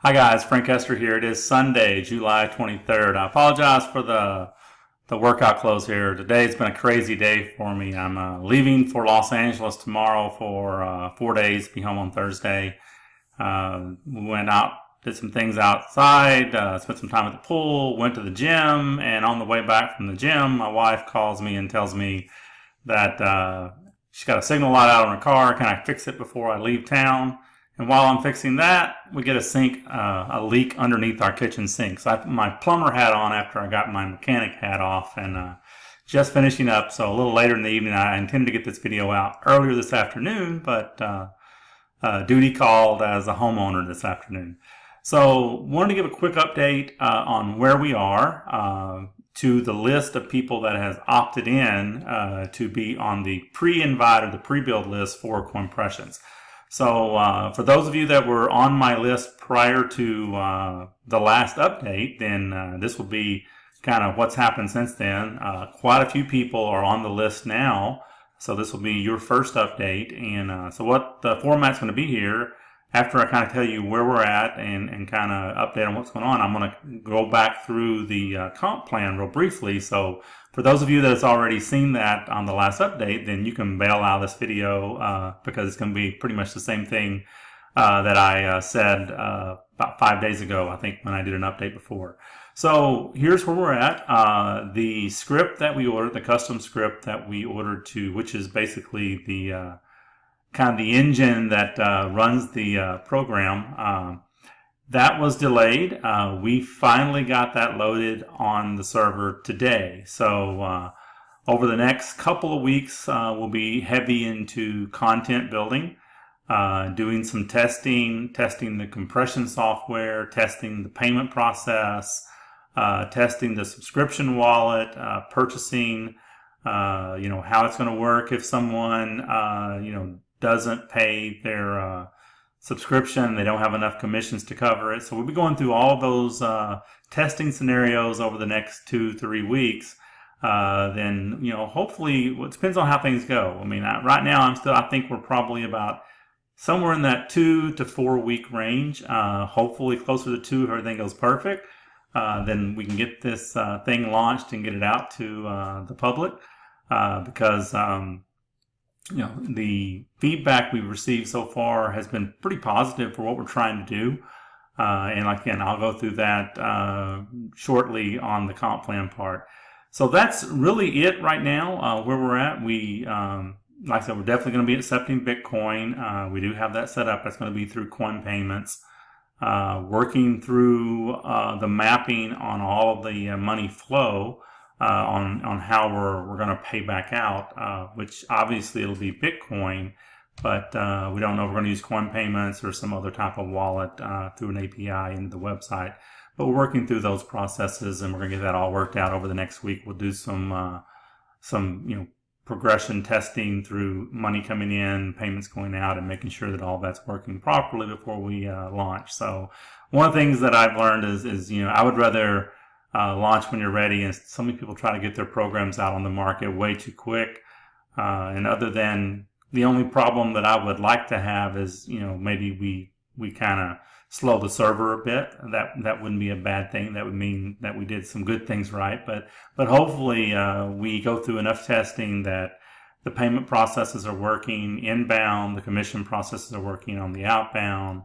Hi guys, Frank Esther here. It is Sunday, July 23rd. I apologize for the workout close here. Today's been a crazy day for me. I'm leaving for Los Angeles tomorrow for 4 days, be home on Thursday. We went out, did some things outside, spent some time at the pool, went to the gym, and on the way back from the gym, my wife calls me and tells me that she's got a signal light out on her car. Can I fix it before I leave town? And while I'm fixing that, we get a leak underneath our kitchen sink. So I put my plumber hat on after I got my mechanic hat off, and just finishing up. So a little later in the evening, I intended to get this video out earlier this afternoon, but duty called as a homeowner this afternoon. So wanted to give a quick update on where we are to the list of people that has opted in to be on the pre-invite or the pre-build list for Coinpressions. So for those of you that were on my list prior to the last update, then this will be kind of what's happened since then. Quite a few people are on the list now, so this will be your first update. And so what the format's going to be here, after I kind of tell you where we're at and kind of update on what's going on, I'm going to go back through the comp plan real briefly. So for those of you that has already seen that on the last update, then you can bail out of this video because it's going to be pretty much the same thing that I said about 5 days ago, I think, when I did an update before. So here's where we're at. The script that we ordered, the custom script that we ordered which is basically the kind of the engine that runs the program, that was delayed. We finally got that loaded on the server today. So over the next couple of weeks, we'll be heavy into content building, doing some testing the compression software, testing the payment process, testing the subscription wallet, purchasing, how it's going to work if someone, doesn't pay their subscription, they don't have enough commissions to cover it. So we'll be going through all those testing scenarios over the next 2-3 weeks. Then, hopefully, it depends on how things go. I mean, right now, I think we're probably about somewhere in that 2 to 4 week range. Hopefully closer to 2 if everything goes perfect. Then we can get this thing launched and get it out to the public because the feedback we've received so far has been pretty positive for what we're trying to do. And again, I'll go through that shortly on the comp plan part. So that's really it right now, where we're at. We, like I said, we're definitely going to be accepting Bitcoin. We do have that set up. That's going to be through Coin Payments. Working through the mapping on all of the money flow. On how we're going to pay back out, which obviously it'll be Bitcoin, but we don't know if we're going to use Coin Payments or some other type of wallet through an API into the website. But we're working through those processes, and we're going to get that all worked out over the next week. We'll do some progression testing through money coming in, payments going out, and making sure that all that's working properly before we launch. So one of the things that I've learned is I would rather launch when you're ready, and so many people try to get their programs out on the market way too quick. And other than the only problem that I would like to have is, maybe we kind of slow the server a bit. That wouldn't be a bad thing. That would mean that we did some good things right. But hopefully we go through enough testing that the payment processes are working inbound, the commission processes are working on the outbound.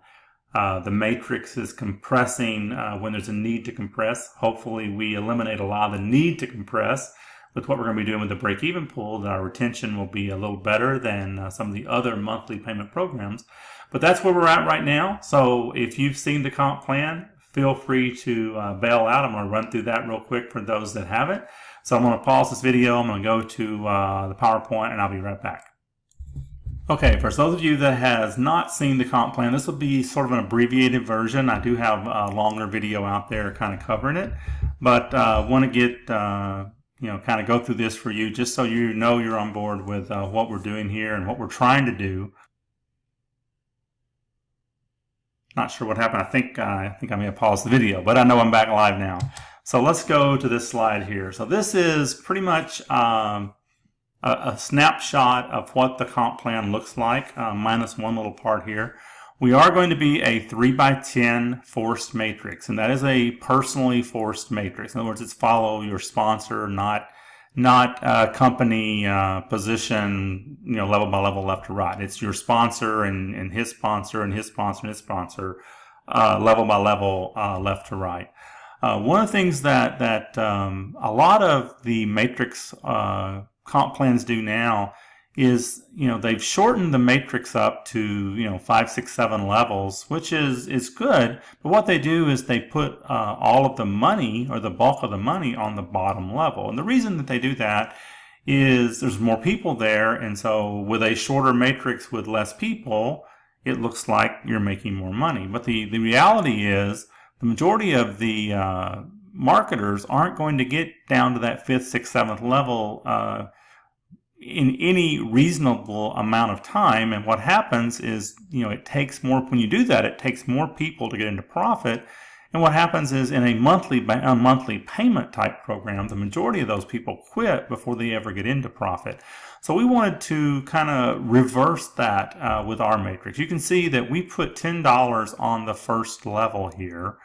The matrix is compressing when there's a need to compress. Hopefully we eliminate a lot of the need to compress with what we're going to be doing with the break-even pool, that our retention will be a little better than some of the other monthly payment programs. But that's where we're at right now. So if you've seen the comp plan, feel free to bail out. I'm going to run through that real quick for those that haven't. So I'm going to pause this video. I'm going to go to the PowerPoint, and I'll be right back. Okay, for those of you that has not seen the comp plan, this will be sort of an abbreviated version. I do have a longer video out there kind of covering it, but want to get, kind of go through this for you just so you know you're on board with what we're doing here and what we're trying to do. Not sure what happened. I think I may have paused the video, but I know I'm back live now. So let's go to this slide here. So this is pretty much a snapshot of what the comp plan looks like, minus one little part here. We are going to be a 3x10 forced matrix, and that is a personally forced matrix. In other words, it's follow your sponsor, not company position, level by level, left to right. It's your sponsor and his sponsor and his sponsor and his sponsor, level by level, left to right. One of the things that a lot of the matrix comp plans do now is, they've shortened the matrix up to, 5, 6, 7 levels, which is good. But what they do is they put all of the money, or the bulk of the money, on the bottom level. And the reason that they do that is there's more people there, and so with a shorter matrix with less people, it looks like you're making more money. But the reality is the majority of the marketers aren't going to get down to that 5th, 6th, 7th level in any reasonable amount of time. And what happens is, it takes more, when you do that, it takes more people to get into profit. And what happens is, in a monthly payment type program, the majority of those people quit before they ever get into profit. So we wanted to kind of reverse that with our matrix. You can see that we put $10 on the first level here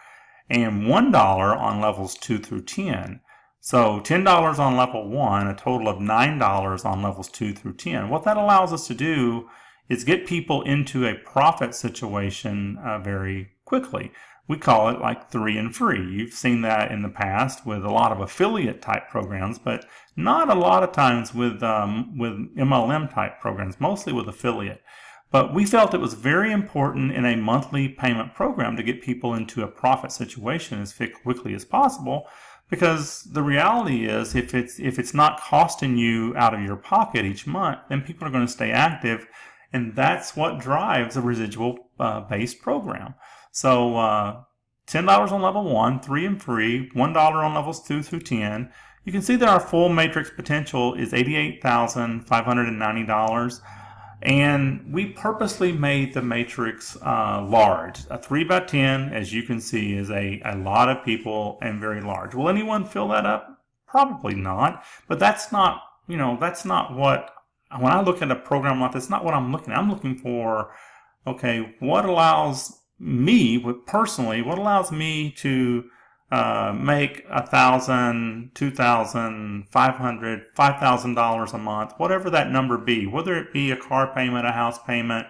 and $1 on levels 2 through 10. So $10 on level 1, a total of $9 on levels 2 through 10. What that allows us to do is get people into a profit situation very quickly. We call it like 3 and free. You've seen that in the past with a lot of affiliate type programs, but not a lot of times with MLM type programs, mostly with affiliate. But we felt it was very important in a monthly payment program to get people into a profit situation as quickly as possible, because the reality is, if it's not costing you out of your pocket each month, then people are going to stay active, and that's what drives a residual based program. So $10 on level 1, 3 and free, $1 on levels 2 through 10. You can see that our full matrix potential is $88,590. And we purposely made the matrix large. A 3x10, as you can see, is a lot of people and very large. Will anyone fill that up? Probably not. But that's not, that's not what, when I look at a program like this, that's not what I'm looking at. I'm looking for, okay, what allows me, personally, what allows me to make $1,000, $2,000, $500, $5,000 a month, whatever that number be, whether it be a car payment, a house payment,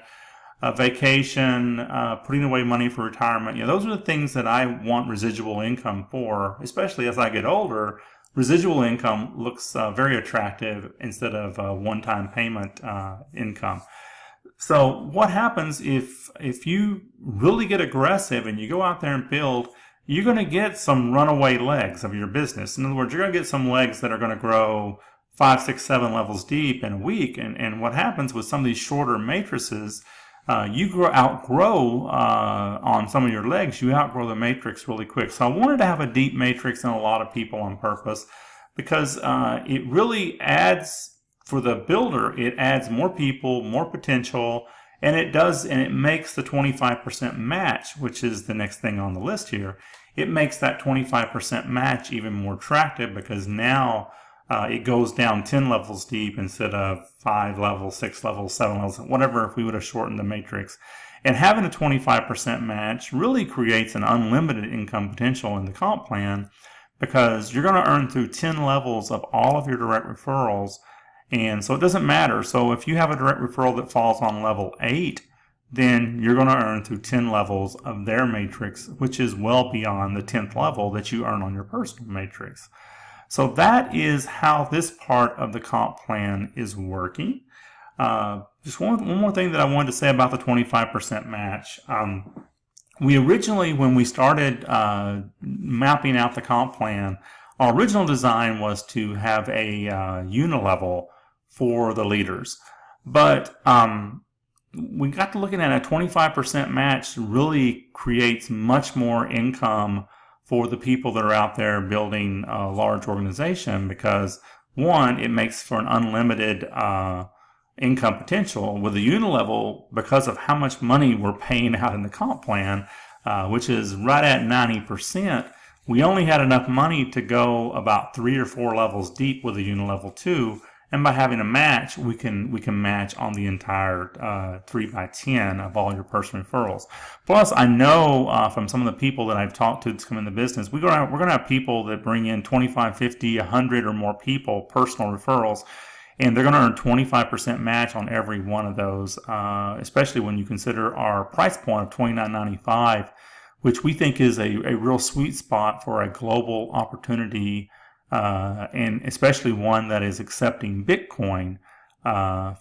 a vacation, putting away money for retirement. Those are the things that I want residual income for, especially as I get older. Residual income looks very attractive instead of one-time payment income. So what happens if you really get aggressive and you go out there and build, you're going to get some runaway legs of your business. In other words, you're going to get some legs that are going to grow 5, 6, 7 levels deep in a week. And what happens with some of these shorter matrices, you outgrow on some of your legs, you outgrow the matrix really quick. So I wanted to have a deep matrix and a lot of people on purpose, because it really adds, for the builder, it adds more people, more potential, and it makes the 25% match, which is the next thing on the list here. It makes that 25% match even more attractive, because now it goes down 10 levels deep instead of 5 levels, 6 levels, 7 levels, whatever, if we would have shortened the matrix. And having a 25% match really creates an unlimited income potential in the comp plan, because you're going to earn through 10 levels of all of your direct referrals. And so it doesn't matter. So if you have a direct referral that falls on level 8, then you're going to earn through 10 levels of their matrix, which is well beyond the 10th level that you earn on your personal matrix. So that is how this part of the comp plan is working. Just one more thing that I wanted to say about the 25% match. We originally, when we started mapping out the comp plan, our original design was to have a unilevel for the leaders. But we got to looking at a 25% match really creates much more income for the people that are out there building a large organization, because one, it makes for an unlimited income potential. With the unilevel, because of how much money we're paying out in the comp plan, which is right at 90%, we only had enough money to go about 3 or 4 levels deep with a unilevel 2, And by having a match, we can match on the entire 3 by 10 of all your personal referrals. Plus, I know from some of the people that I've talked to that's come in the business, we're going to have people that bring in 25, 50, 100 or more people, personal referrals, and they're going to earn 25% match on every one of those, especially when you consider our price point of $29.95, which we think is a real sweet spot for a global opportunity, and especially one that is accepting Bitcoin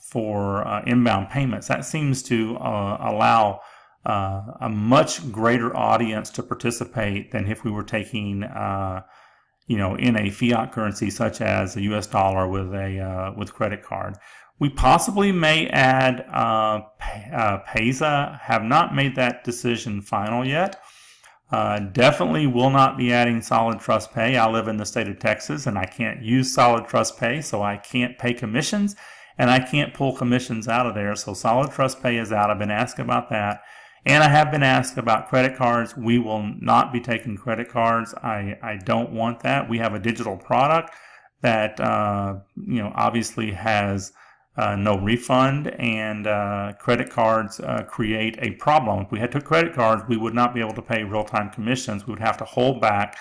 for inbound payments. That seems to allow a much greater audience to participate than if we were taking in a fiat currency such as the US dollar with credit card. We possibly may add Payza. Have not made that decision final yet. Definitely will not be adding Solid Trust Pay. I live in the state of Texas and I can't use Solid Trust Pay, so I can't pay commissions and I can't pull commissions out of there. So Solid Trust Pay is out. I've been asked about that. And I have been asked about credit cards. We will not be taking credit cards. I don't want that. We have a digital product that obviously has no refund, and credit cards create a problem. If we had took credit cards, we would not be able to pay real-time commissions. We would have to hold back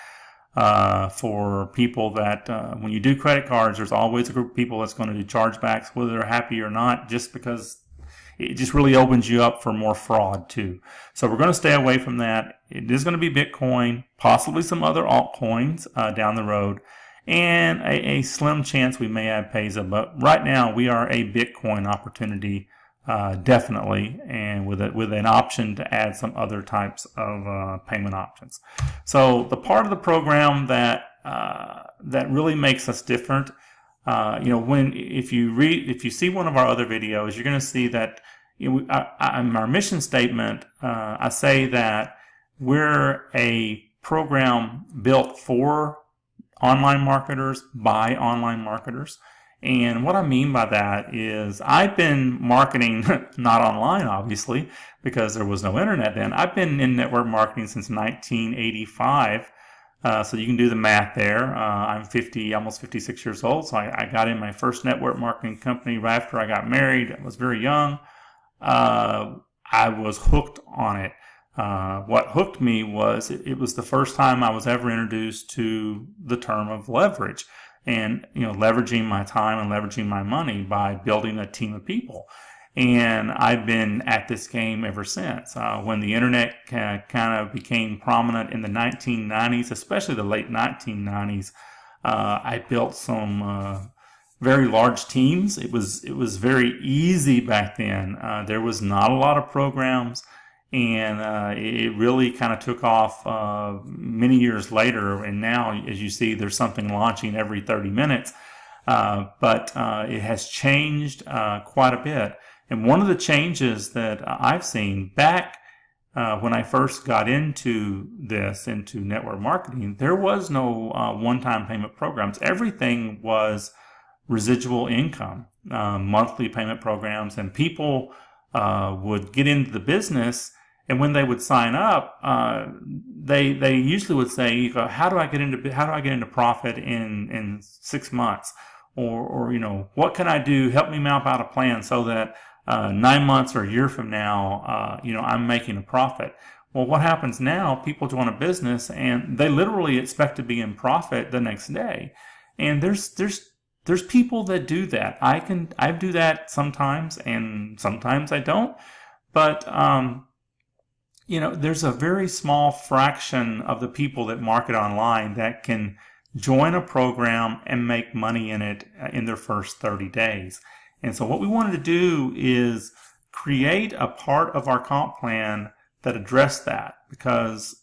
for people that when you do credit cards, there's always a group of people that's going to do chargebacks, whether they're happy or not, just because it just really opens you up for more fraud too. So we're going to stay away from that. It is going to be Bitcoin, possibly some other altcoins down the road, and a slim chance we may add Payza. But right now we are a Bitcoin opportunity, definitely, and with an option to add some other types of payment options. So the part of the program that really makes us different, if you see one of our other videos, you're going to see that in our mission statement, I say that we're a program built for online marketers by online marketers. And what I mean by that is I've been marketing, not online obviously, because there was no internet then. I've been in network marketing since 1985. So you can do the math there. I'm almost 56 years old. So I got in my first network marketing company right after I got married. I was very young. I was hooked on it. What hooked me was it was the first time I was ever introduced to the term of leverage, and leveraging my time and leveraging my money by building a team of people. And I've been at this game ever since. When the internet kind of became prominent in the 1990s, especially the late 1990s, I built some very large teams. It was very easy back then. There was not a lot of programs, and it really kind of took off many years later. And now, as you see, there's something launching every 30 minutes. But it has changed quite a bit. And one of the changes that I've seen back when I first got into network marketing, there was no one-time payment programs. Everything was residual income, monthly payment programs, and people would get into the business, and when they would sign up, they usually would say, "How do I get into profit in 6 months?" Or what can I do? Help me map out a plan so that 9 months or a year from now, I'm making a profit. Well, what happens now? People join a business and they literally expect to be in profit the next day. And there's people that do that. I do that sometimes, and sometimes I don't. But there's a very small fraction of the people that market online that can join a program and make money in it in their first 30 days. And so what we wanted to do is create a part of our comp plan that addressed that, because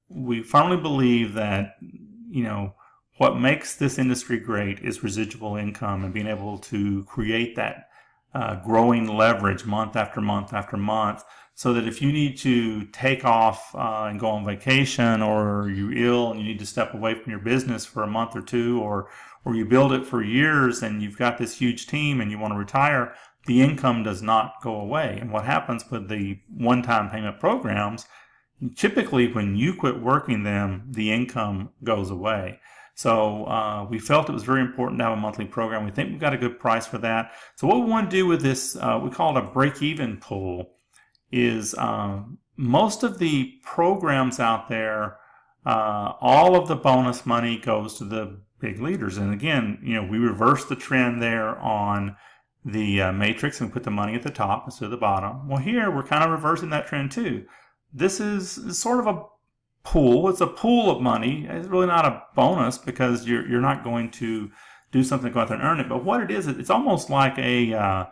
we firmly believe that, what makes this industry great is residual income and being able to create that growing leverage month after month after month, so that if you need to take off and go on vacation, or you're ill and you need to step away from your business for a month or two, or you build it for years and you've got this huge team and you want to retire, the income does not go away. And what happens with the one-time payment programs, typically when you quit working them, the income goes away. So we felt it was very important to have a monthly program. We think we've got a good price for that. So what we want to do with this, we call it a break-even pool, is most of the programs out there, all of the bonus money goes to the big leaders. And again, we reverse the trend there on the matrix and put the money at the top instead of the bottom. Well, here we're kind of reversing that trend too. This is sort of a pool. It's a pool of money. It's really not a bonus because you're not going to do something to go out there and earn it. But what it is, it's almost like a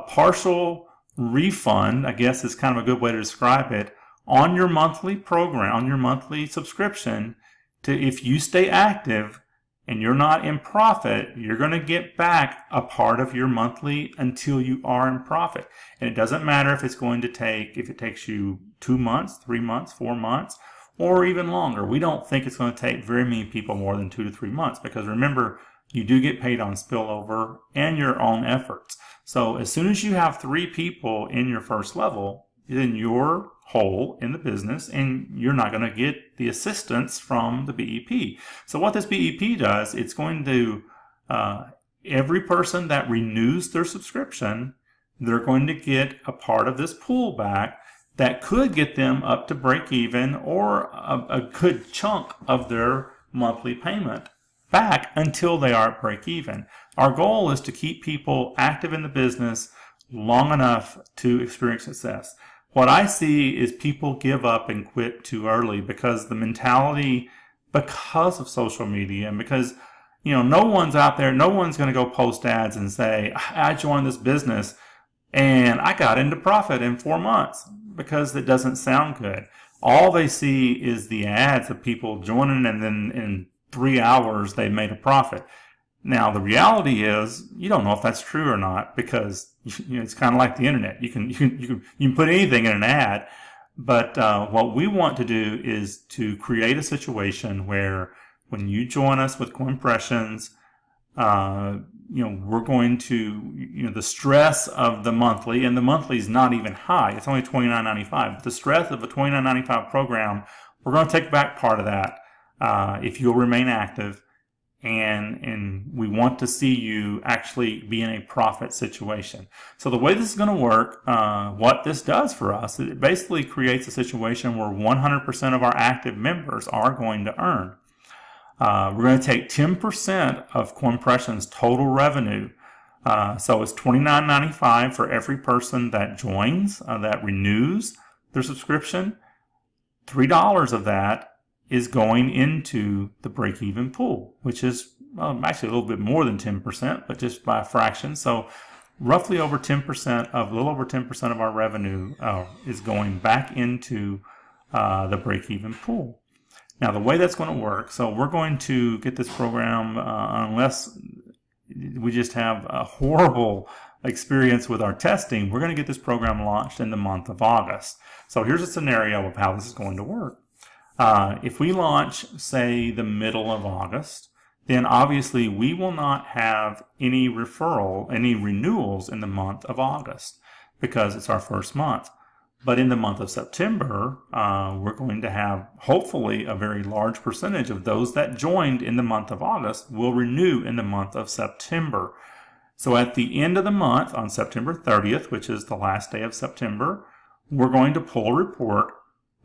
partial refund, I guess is kind of a good way to describe it, on your monthly program, on your monthly subscription. If you stay active and you're not in profit, you're going to get back a part of your monthly until you are in profit. And it doesn't matter if it takes you 2 months, 3 months, 4 months, or even longer. We don't think it's going to take very many people more than 2 to 3 months, because remember, you do get paid on spillover and your own efforts. So as soon as you have 3 people in your first level, then you're whole in the business and you're not going to get the assistance from the BEP. So what this BEP does, it's going to, every person that renews their subscription, they're going to get a part of this pool back that could get them up to break even, or a good chunk of their monthly payment back until they are at break even. Our goal is to keep people active in the business long enough to experience success. What I see is people give up and quit too early because the mentality, because of social media, and because no one's out there, no one's going to go post ads and say, I joined this business and I got into profit in 4 months, because it doesn't sound good. All they see is the ads of people joining, and then in 3 hours they made a profit. Now the reality is you don't know if that's true or not, because it's kind of like the internet. You can put anything in an ad, but what we want to do is to create a situation where when you join us with Coinpressions, we're going to, the stress of the monthly, and the monthly is not even high. It's only $29.95. But the stress of a $29.95 program, we're going to take back part of that if you'll remain active. And we want to see you actually be in a profit situation. So the way this is going to work, what this does for us, it basically creates a situation where 100% of our active members are going to earn. We're going to take 10% of Coinpressions' total revenue. So it's $29.95 for every person that joins, that renews their subscription. $3 of that is going into the break-even pool, which is actually a little bit more than 10%, but just by a fraction. So roughly a little over 10% of our revenue is going back into the break-even pool. Now, the way that's going to work, so we're going to get this program, unless we just have a horrible experience with our testing, we're going to get this program launched in the month of August. So here's a scenario of how this is going to work. If we launch, say, the middle of August, then obviously we will not have any renewals in the month of August, because it's our first month. But in the month of September, we're going to have, hopefully, a very large percentage of those that joined in the month of August will renew in the month of September. So at the end of the month, on September 30th, which is the last day of September, we're going to pull a report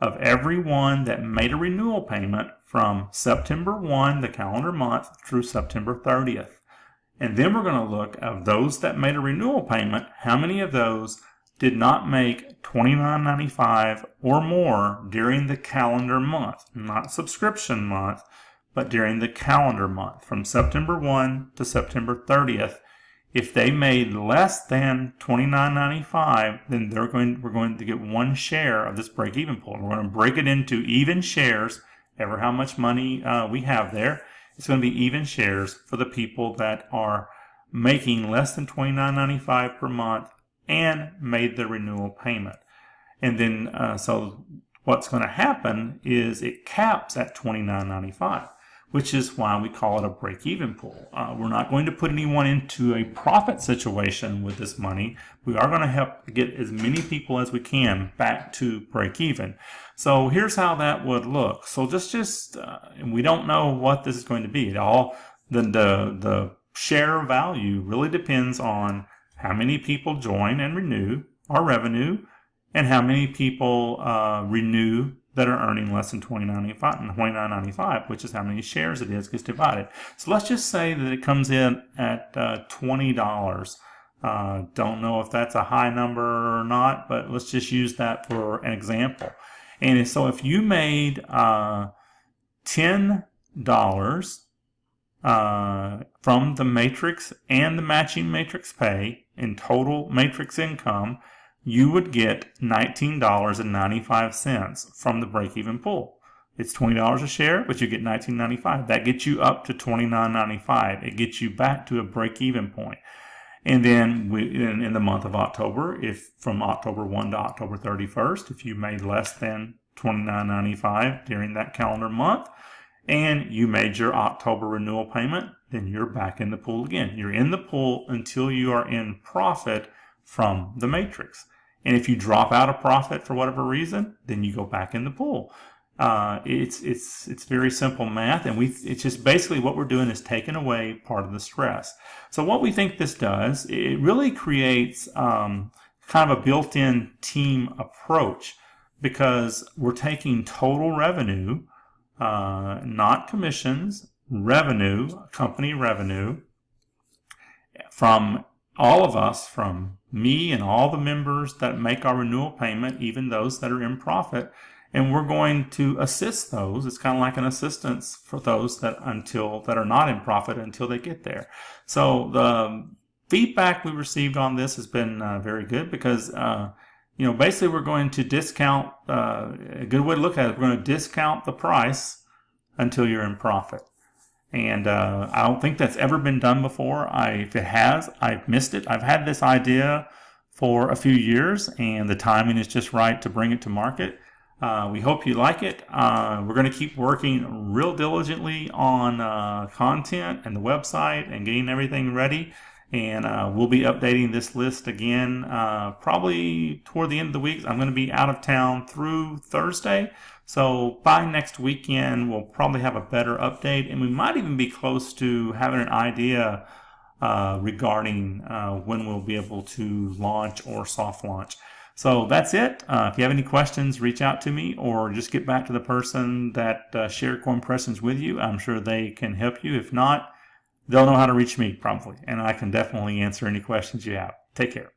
of everyone that made a renewal payment from September 1, the calendar month, through September 30th. And then we're going to look at those that made a renewal payment, how many of those did not make $29.95 or more during the calendar month, not subscription month, but during the calendar month, from September 1 to September 30th. If they made less than $29.95, then we're going to get 1 share of this break-even pool. We're going to break it into even shares, ever how much money we have there. It's going to be even shares for the people that are making less than $29.95 per month and made the renewal payment. And then, so what's going to happen is it caps at $29.95. which is why we call it a break-even pool. We're not going to put anyone into a profit situation with this money. We are going to help get as many people as we can back to break-even. So here's how that would look. So we don't know what this is going to be. The share value really depends on how many people join and renew our revenue, and how many people renew that are earning less than $29.95, which is how many shares it is, gets divided. So let's just say that it comes in at $20. Don't know if that's a high number or not, but let's just use that for an example. And so if you made $10 from the matrix and the matching matrix pay in total matrix income, you would get $19.95 from the break-even pool. It's $20 a share, but you get $19.95. That gets you up to $29.95. It gets you back to a break-even point. And then in the month of October, if from October 1 to October 31st, if you made less than $29.95 during that calendar month, and you made your October renewal payment, then you're back in the pool again. You're in the pool until you are in profit from the matrix. And if you drop out of profit for whatever reason, then you go back in the pool. It's very simple math, and it's just basically what we're doing is taking away part of the stress. So what we think this does, it really creates kind of a built-in team approach, because we're taking total revenue, not commissions, revenue, company revenue, from all of us, from me and all the members that make our renewal payment, even those that are in profit, and we're going to assist those. It's kind of like an assistance for those that are not in profit until they get there. So the feedback we received on this has been very good, because basically we're going to discount, a good way to look at it, we're going to discount the price until you're in profit. And I don't think that's ever been done before. If it has, I've missed it. I've had this idea for a few years, and the timing is just right to bring it to market. We hope you like it. We're going to keep working real diligently on content and the website and getting everything ready. And we'll be updating this list again probably toward the end of the week. I'm going to be out of town through Thursday. So by next weekend, we'll probably have a better update, and we might even be close to having an idea regarding when we'll be able to launch or soft launch. So that's it. If you have any questions, reach out to me, or just get back to the person that shared Coinpressions with you. I'm sure they can help you. If not, they'll know how to reach me probably, and I can definitely answer any questions you have. Take care.